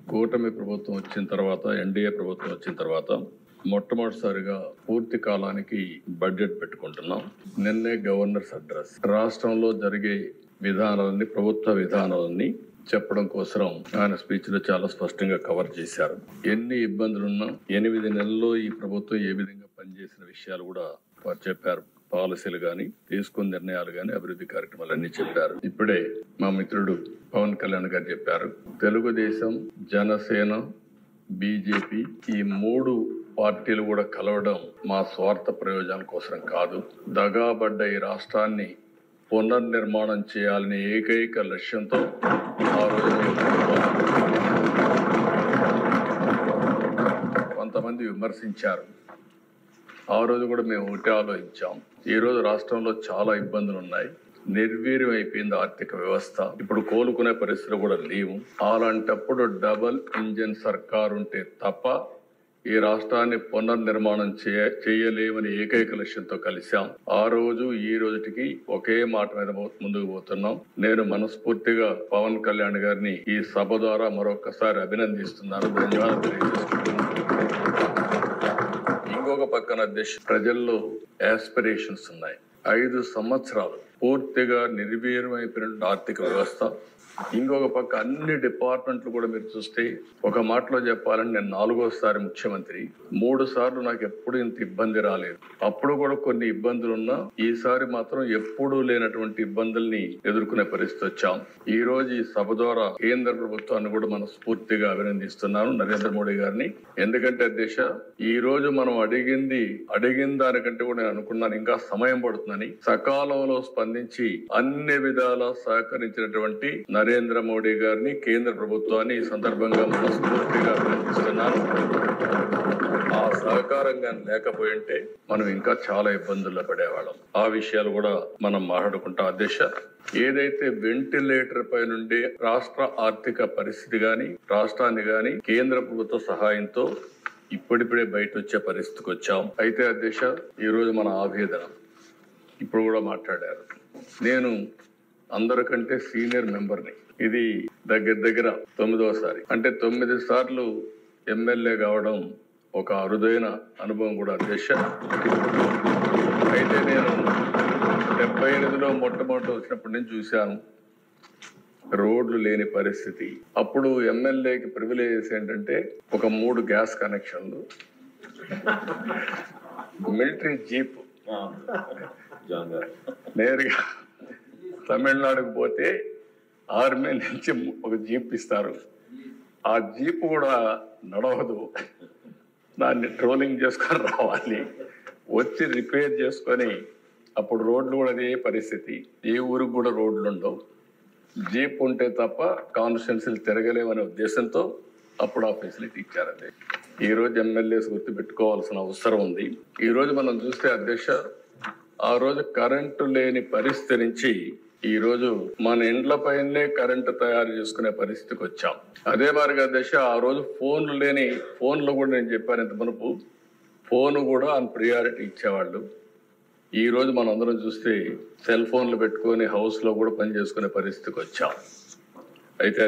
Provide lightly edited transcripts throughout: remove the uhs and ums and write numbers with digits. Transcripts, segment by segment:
కూటమి ప్రభుత్వం వచ్చిన తర్వాత, ఎన్డీఏ ప్రభుత్వం వచ్చిన తర్వాత మొట్టమొదటిసారిగా పూర్తి కాలానికి బడ్జెట్ పెట్టుకుంటున్నాం. నిన్నే గవర్నర్స్ అడ్రస్ రాష్ట్రంలో జరిగే విధానాలన్నీ, ప్రభుత్వ విధానాలన్నీ చెప్పడం కోసం ఆయన స్పీచ్ లో చాలా స్పష్టంగా కవర్ చేశారు. ఎన్ని ఇబ్బందులున్నా 8 నెలల్లో ఈ ప్రభుత్వం ఏ విధంగా పనిచేసిన విషయాలు కూడా వారు చెప్పారు. పాలసీలు గాని, తీసుకున్న నిర్ణయాలు గాని, అభివృద్ధి కార్యక్రమాలన్నీ చెప్పారు. ఇప్పుడే మా మిత్రుడు పవన్ కళ్యాణ్ గారు చెప్పారు, తెలుగుదేశం, జనసేన, బీజేపీ ఈ 3 పార్టీలు కూడా కలవడం మా స్వార్థ ప్రయోజనాల కోసం కాదు, దగాబడ్డ ఈ రాష్ట్రాన్ని పునర్నిర్మాణం చేయాలనే ఏకైక లక్ష్యంతో ఆ రోజు కొంతమంది విమర్శించారు. ఆ రోజు కూడా మేము ఒకటి ఆలోచించాం. ఈ రోజు రాష్ట్రంలో చాలా ఇబ్బందులు ఉన్నాయి, నిర్వీర్యం అయిపోయింది ఆర్థిక వ్యవస్థ, ఇప్పుడు కోలుకునే పరిస్థితులు కూడా లేవు. అలాంటప్పుడు డబుల్ ఇంజిన్ సర్కార్ ఉంటే తప్ప ఈ రాష్ట్రాన్ని పునర్నిర్మాణం చేయలేమని ఏకైక లక్ష్యంతో కలిశాం. ఆ రోజు ఈ రోజుకి ఒకే మాట మీద ముందుకు పోతున్నాం. నేను మనస్ఫూర్తిగా పవన్ కళ్యాణ్ గారిని ఈ సభ ద్వారా మరొకసారి అభినందిస్తున్నాను, ధన్యవాదాలు తెలియజేస్తున్నాను. ఇంకొక పక్కన ప్రజల్లో ఆస్పిరేషన్స్ ఉన్నాయి. 5 సంవత్సరాలు పూర్తిగా నిర్వీర్యం అయిపోయిన ఆర్థిక వ్యవస్థ. ఇంకొక పక్క అన్ని డిపార్ట్మెంట్లు కూడా మీరు చూస్తే, ఒక మాటలో చెప్పాలని నేను 4వ ముఖ్యమంత్రి. 3 సార్లు నాకు ఎప్పుడు ఇంత ఇబ్బంది రాలేదు. అప్పుడు కూడా కొన్ని ఇబ్బందులున్నా ఈసారి మాత్రం ఎప్పుడూ లేనటువంటి ఇబ్బందుల్ని ఎదుర్కొనే పరిస్థితి వచ్చాం. ఈ రోజు ఈ సభ ద్వారా కేంద్ర ప్రభుత్వాన్ని కూడా మనస్ఫూర్తిగా అభినందిస్తున్నాను, నరేంద్ర మోడీ గారిని. ఎందుకంటే ఈ రోజు మనం అడిగిన దానికంటే కూడా నేను అనుకున్నాను ఇంకా సమయం పడుతుందని. సకాలంలో స్పందించి అన్ని విధాలా సహకరించినటువంటి నరేంద్ర మోడీ గారిని, కేంద్ర ప్రభుత్వాన్ని ఈ సందర్భంగా మనస్ఫూర్తిగా అభినందిస్తున్నాను. ఆ సహకారంగా లేకపోయింటే మనం ఇంకా చాలా ఇబ్బందుల్లో పడేవాళ్ళం. ఆ విషయాలు కూడా మనం మాట్లాడుకుంటాం. ఏదైతే వెంటిలేటర్ పై నుండి రాష్ట్ర ఆర్థిక పరిస్థితి గాని, రాష్ట్రాన్ని గాని కేంద్ర ప్రభుత్వ సహాయంతో ఇప్పుడిప్పుడే బయట వచ్చే పరిస్థితికి వచ్చాం. అయితే ఈ రోజు మన ఆవేదన ఇప్పుడు కూడా మాట్లాడారు. నేను అందరికంటే సీనియర్ మెంబర్ని. ఇది దగ్గర 9వసారి. అంటే 9 సార్లు ఎమ్మెల్యే కావడం ఒక అరుదైన అనుభవం కూడా అయితే నేను 78లో మొట్టమొదటి వచ్చినప్పటి నుంచి చూశాను రోడ్లు లేని పరిస్థితి. అప్పుడు ఎమ్మెల్యేకి ప్రివిలేజెస్ ఏంటంటే ఒక 3 గ్యాస్ కనెక్షన్లు, మిలిటరీ జీప్, నేరుగా తమిళనాడుకు పోతే ఆర్మీ నుంచి ఒక జీప్ ఇస్తారు. ఆ జీప్ కూడా నడవదు, దాన్ని ట్రోలింగ్ చేసుకొని రావాలి, వచ్చి రిపేర్ చేసుకొని. అప్పుడు రోడ్లు కూడా అదే పరిస్థితి, ఏ ఊరికి కూడా రోడ్లు ఉండవు. జీప్ ఉంటే తప్ప కాన్స్టిట్యున్సీలు తిరగలేమనే ఉద్దేశంతో అప్పుడు ఆ ఫెసిలిటీ ఇచ్చారు. ఈ రోజు ఎమ్మెల్యేస్ గుర్తుపెట్టుకోవాల్సిన అవసరం ఉంది. ఈ రోజు మనం చూస్తే ఆ రోజు కరెంటు లేని పరిస్థితి నుంచి ఈ రోజు మన ఇండ్ల పైనే కరెంటు తయారు చేసుకునే పరిస్థితికి వచ్చాం. అదే మాదిరిగా ఆ రోజు ఫోన్లు కూడా నేను చెప్పాను ఇంత మునుపు, ఫోన్ కూడా ఆన్ ప్రియారిటీ ఇచ్చేవాళ్ళు. ఈ రోజు మనం అందరం చూస్తే సెల్ ఫోన్లు పెట్టుకొని హౌస్ లో కూడా పని చేసుకునే పరిస్థితికి వచ్చాం. అయితే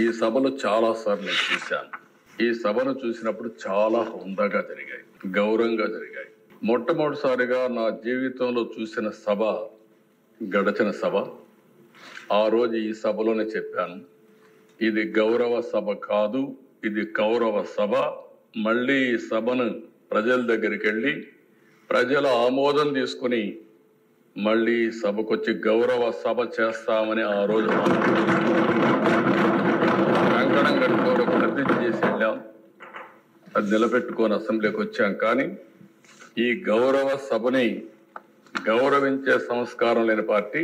ఈ సభలు చాలా సార్లు నేను చూశాను. ఈ సభను చూసినప్పుడు చాలా హుందాగా జరిగాయి, గౌరవంగా జరిగాయి. మొట్టమొదటిసారిగా నా జీవితంలో చూసిన సభ గడచిన సభ. ఆ రోజు ఈ సభలోనే చెప్పాను, ఇది గౌరవ సభ కాదు, ఇది కౌరవ సభ. మళ్ళీ ఈ సభను ప్రజల దగ్గరికి వెళ్ళి ప్రజల ఆమోదం తీసుకుని మళ్ళీ సభకు వచ్చి గౌరవ సభ చేస్తామని ఆ రోజు కంకణం కట్టుకొని ప్రతిజ్ఞ చేసి వెళ్ళాం. అది నిలబెట్టుకొని అసెంబ్లీకి వచ్చాం. కానీ ఈ గౌరవ సభని గౌరవించే సంస్కారం లేని పార్టీ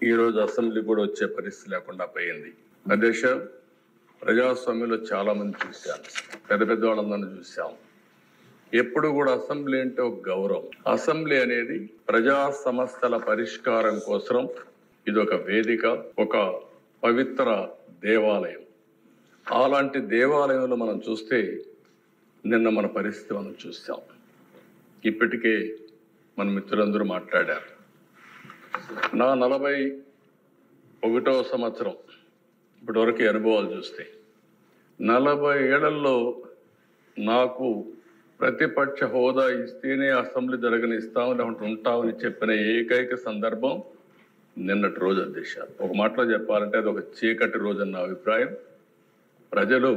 ఈరోజు అసెంబ్లీ కూడా వచ్చే పరిస్థితి లేకుండా పోయింది. ప్రజాస్వామ్యంలో చాలా మంది చూశాను, పెద్ద వాళ్ళందరినీ చూశాం. ఎప్పుడు కూడా అసెంబ్లీ అంటే ఒక గౌరవం. అసెంబ్లీ అనేది ప్రజా సమస్యల పరిష్కారం కోసం ఇది ఒక వేదిక, ఒక పవిత్ర దేవాలయం. అలాంటి దేవాలయంలో మనం చూస్తే నిన్న మన పరిస్థితి మనం చూసాం. ఇప్పటికే మన మిత్రులందరూ మాట్లాడారు. నా 41వ సంవత్సరం ఇప్పటివరకు అనుభవాలు చూస్తే 40 ఏళ్లలో నాకు ప్రతిపక్ష హోదా ఇస్తేనే అసెంబ్లీ జరగనిస్తాం లేకుంటే ఉంటామని చెప్పిన ఏకైక సందర్భం నిన్నటి రోజు అధ్యక్ష. ఒక మాటలో చెప్పాలంటే అది ఒక చీకటి రోజు అన్న అభిప్రాయం. ప్రజలు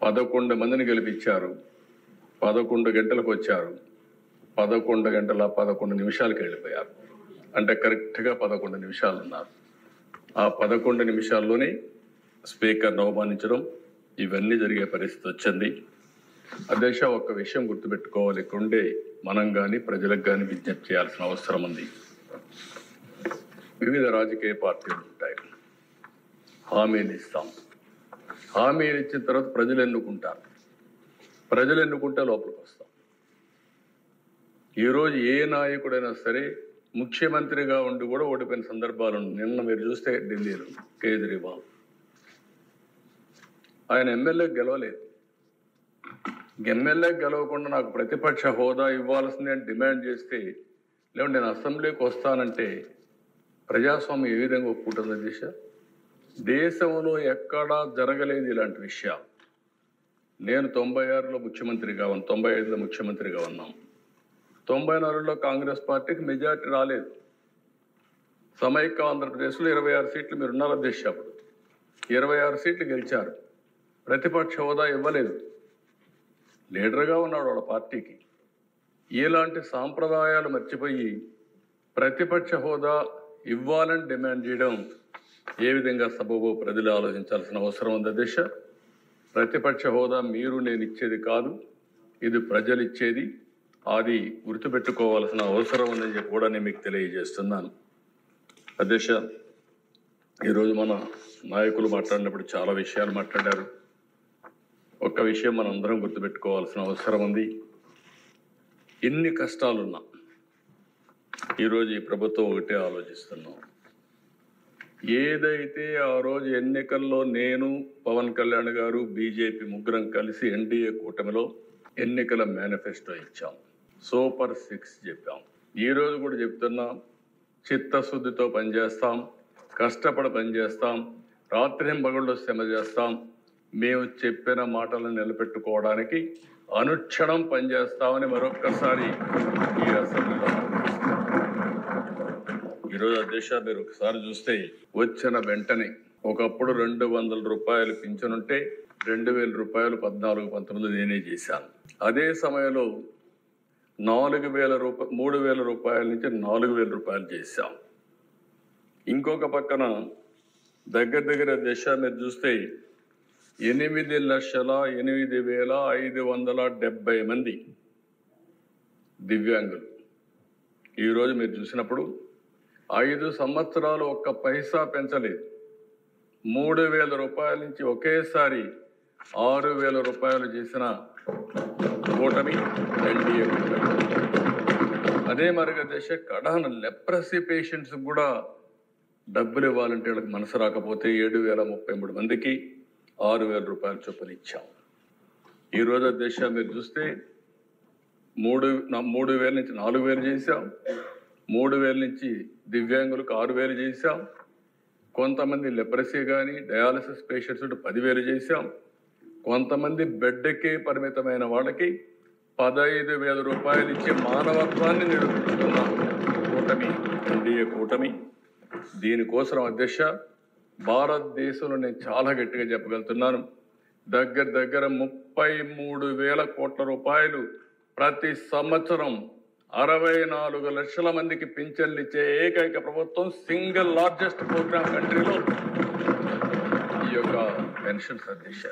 11 మందిని గెలిపించారు, 11 గంటలకు వచ్చారు, 11 గంటల 11 నిమిషాలకు వెళ్ళిపోయారు. అంటే కరెక్ట్గా 11 నిమిషాలు ఉన్నారు. ఆ 11 నిమిషాల్లోనే స్పీకర్ను అవమానించడం ఇవన్నీ జరిగే పరిస్థితి వచ్చింది. అధ్యక్ష, ఒక్క విషయం గుర్తుపెట్టుకోవాలి. ఇక్కడుండే మనం కానీ ప్రజలకు కానీ విజ్ఞప్తి చేయాల్సిన అవసరం ఉంది. వివిధ రాజకీయ పార్టీలు ఉంటాయి, హామీలు ఇస్తాం. హామీలు ఇచ్చిన తర్వాత ప్రజలు ఎన్నుకుంటారు, ప్రజలు ఎన్నుకుంటే లోపలికి వస్తాం. ఈరోజు ఏ నాయకుడైనా సరే ముఖ్యమంత్రిగా ఉండి కూడా ఓడిపోయిన సందర్భాలు. నిన్న మీరు చూస్తే ఢిల్లీలో కేజ్రీవాల్ ఆయన ఎమ్మెల్యే గెలవలేదు. ఎమ్మెల్యే గెలవకుండా నాకు ప్రతిపక్ష హోదా ఇవ్వాల్సిందే అని డిమాండ్ చేస్తే, లేకుంటే నేను అసెంబ్లీకి వస్తానంటే ప్రజాస్వామ్యం ఏ విధంగా ఒప్పుకుంటుంది దిశ? దేశంలో ఎక్కడా జరగలేదు ఇలాంటి విషయాలు. నేను 96లో ముఖ్యమంత్రిగా ఉన్నాను, 95లో ముఖ్యమంత్రిగా ఉన్నాం. 94లో కాంగ్రెస్ పార్టీకి మెజార్టీ రాలేదు. సమైక్య ఆంధ్రప్రదేశ్లో 26 సీట్లు మీరు ఉన్నారు అధ్యక్ష. అప్పుడు 26 సీట్లు గెలిచారు, ప్రతిపక్ష హోదా ఇవ్వలేదు. లీడర్గా ఉన్నాడు వాళ్ళ పార్టీకి. ఇలాంటి సాంప్రదాయాలు మర్చిపోయి ప్రతిపక్ష హోదా ఇవ్వాలని డిమాండ్ చేయడం ఏ విధంగా సబబో ప్రజలు ఆలోచించాల్సిన అవసరం ఉంది అధ్యక్ష. ప్రతిపక్ష హోదా మీరు నేను ఇచ్చేది కాదు, ఇది ప్రజలు ఇచ్చేది. అది గుర్తుపెట్టుకోవాల్సిన అవసరం ఉందని చెప్పి కూడా నేను మీకు తెలియజేస్తున్నాను అధ్యక్ష. ఈరోజు మన నాయకులు మాట్లాడినప్పుడు చాలా విషయాలు మాట్లాడారు. ఒక్క విషయం మనం అందరం గుర్తుపెట్టుకోవాల్సిన అవసరం ఉంది. ఎన్ని కష్టాలున్నా ఈరోజు ఈ ప్రభుత్వం ఒకటే ఆలోచిస్తున్నాం. ఏదైతే ఆ రోజు ఎన్నికల్లో నేను, పవన్ కళ్యాణ్ గారు, బీజేపీ ముగ్గురం కలిసి ఎన్డీఏ కూటమిలో ఎన్నికల మేనిఫెస్టో ఇచ్చాం, సూపర్ 6 చెప్పాం. ఈరోజు కూడా చెప్తున్నాం, చిత్తశుద్ధితో పనిచేస్తాం, కష్టపడి పనిచేస్తాం, రాత్రింబగళ్ళు శ్రమ చేస్తాం. మేము చెప్పిన మాటలను నిలబెట్టుకోవడానికి అనుక్షణం పనిచేస్తామని మరొక్కసారి ఈ అసెంబ్లీలో ఈరోజు అధ్యక్ష మీరు ఒకసారి చూస్తే వచ్చిన వెంటనే ఒకప్పుడు 200 రూపాయలు పింఛనుంటే 2000 రూపాయలు 14-19 నేనే చేశాను. అదే సమయంలో 3000 రూపాయల నుంచి 4000 రూపాయలు చేశాం. ఇంకొక పక్కన దగ్గర దశ మీరు చూస్తే 8,08,570 మంది దివ్యాంగులు. ఈరోజు మీరు చూసినప్పుడు 5 సంవత్సరాలు ఒక్క పైసా పెంచలేదు. 3,000 రూపాయల నుంచి ఒకేసారి 6,000 రూపాయలు చేసిన కూటమి ఎన్డీఏ కూటమి. అదే మరిగా దశ కడాన లెప్రసీ పేషెంట్స్ కూడా డబ్బులు ఇవ్వాలంటే వాళ్ళకి మనసు రాకపోతే 7,033 మందికి 6,000 రూపాయల చొప్పున ఇచ్చాం. ఈరోజు దశ మీరు చూస్తే 3,000 నుంచి 4,000 చేశాం, 3,000 నుంచి దివ్యాంగులకు 6,000 చేశాం. కొంతమంది లెప్రసీ కానీ డయాలసిస్ పేషెంట్స్ 10,000 చేశాం. కొంతమంది బెడ్కే పరిమితమైన వాళ్ళకి 15,000 రూపాయలు ఇచ్చే మానవత్వాన్ని నిలుపుతున్న కూటమి ఎన్డీఏ కూటమి. దీనికోసం అధ్యక్ష భారతదేశంలో నేను చాలా గట్టిగా చెప్పగలుగుతున్నాను, దగ్గర 33,000 కోట్ల రూపాయలు ప్రతి సంవత్సరం 64 లక్షల మందికి పింఛన్లు ఇచ్చే ఏకైక ప్రభుత్వం, సింగిల్ లార్జెస్ట్ ప్రోగ్రామ్ కంట్రీలో ఈ యొక్క పెన్షన్స్ అధ్యక్ష.